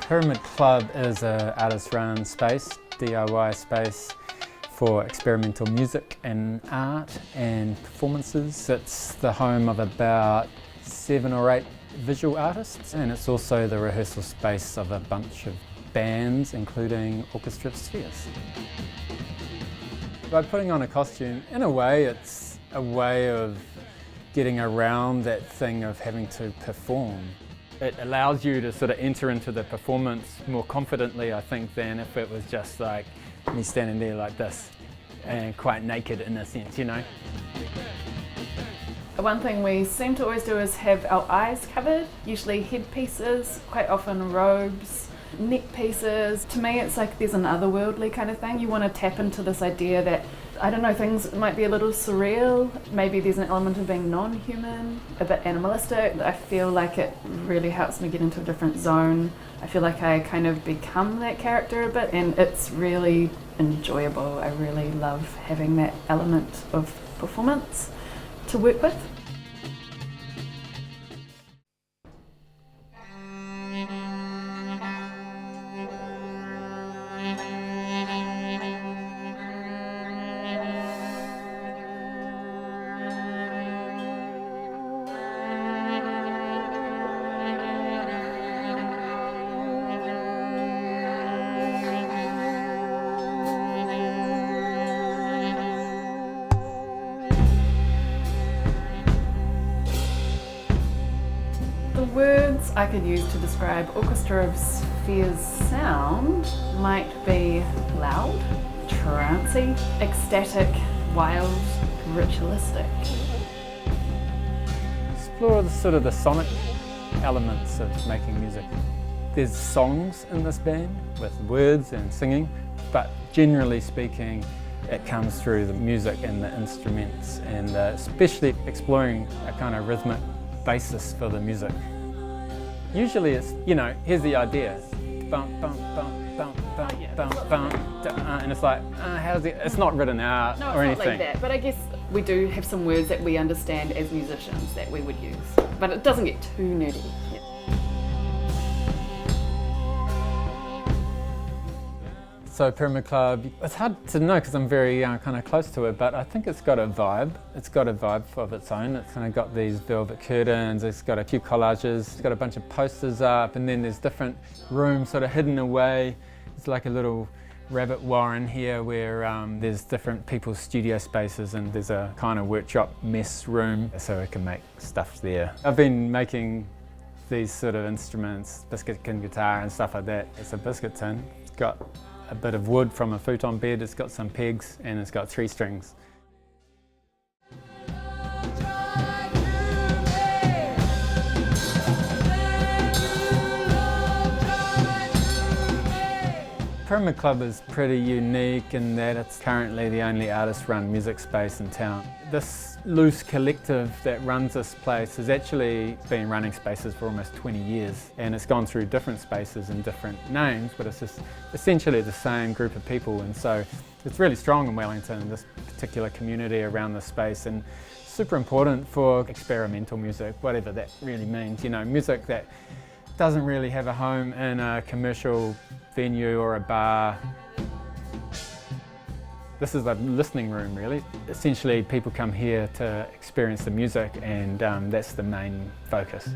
Pyramid Club is an artist-run space, DIY space for experimental music and art and performances. It's the home of about 7 or 8 visual artists, and it's also the rehearsal space of a bunch of bands, including Orchestra Of Spheres. By putting on a costume, in a way it's a way of getting around that thing of having to perform. It allows you to sort of enter into the performance more confidently, I think, than if it was just like me standing there like this and quite naked in a sense, you know. One thing we seem to always do is have our eyes covered, usually headpieces, quite often robes, neck pieces. To me it's like there's an otherworldly kind of thing. You want to tap into this idea that, I don't know, things might be a little surreal, maybe there's an element of being non-human, a bit animalistic. I feel like it really helps me get into a different zone. I feel like I kind of become that character a bit, and it's really enjoyable. I really love having that element of performance to work with. The words I could use to describe Orchestra of Spheres' sound might be loud, trancey, ecstatic, wild, ritualistic. Explore the sonic elements of making music. There's songs in this band with words and singing, but generally speaking it comes through the music and the instruments, and especially exploring a kind of rhythmic basis for the music. Usually it's, you know, here's the idea, bum, bum, bum, bum, bum, bum, bum, and it's like, how's it? It's not written out or anything. It's not like that, but I guess we do have some words that we understand as musicians that we would use, but it doesn't get too nerdy. Yeah. So Pyramid Club, it's hard to know because I'm very kind of close to it, but I think it's got a vibe. It's got a vibe of its own. It's kind of got these velvet curtains, it's got a few collages, it's got a bunch of posters up, and then there's different rooms sort of hidden away. It's like a little rabbit warren here where there's different people's studio spaces, and there's a kind of workshop mess room so we can make stuff there. I've been making these sort of instruments, biscuit tin guitar and stuff like that. It's a biscuit tin. It's got a bit of wood from a futon bed, it's got some pegs, and it's got 3 strings. Pyramid Club is pretty unique in that it's currently the only artist-run music space in town. This loose collective that runs this place has actually been running spaces for almost 20 years, and it's gone through different spaces and different names, but it's just essentially the same group of people, and so it's really strong in Wellington, this particular community around the space, and super important for experimental music, whatever that really means. You know, music that doesn't really have a home in a commercial venue or a bar. This is a listening room, really. Essentially, people come here to experience the music, and that's the main focus.